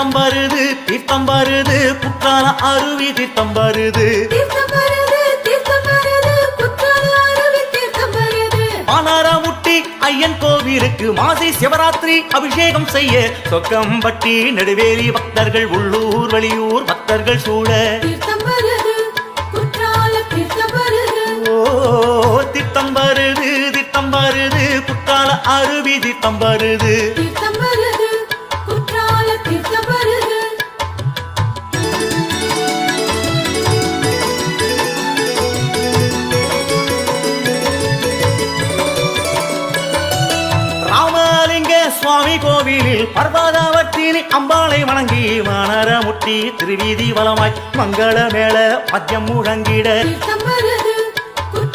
தீர்த்தம் வருது தீர்த்தம் வருது குற்றால அருவி தீர்த்தம் வருது ஆனாரமுட்டி ஐயன் கோவிலுக்கு மாசி சிவராத்திரி அபிஷேகம் செய்ய சொக்கம்பட்டி நெடுவேலி பக்தர்கள் உள்ளூர் வெளியூர் பக்தர்கள் சூழ தீர்த்தம் வருது தீர்த்தம் வருது குற்றால அருவி தீர்த்தம் வருது சுவாமி கோவிலில் பர்வதாவற்றினி அம்பாளை வணங்கி வானரமுட்டி திருவீதி வலமாய் மங்கள மேள மத்தியம் முழங்கிட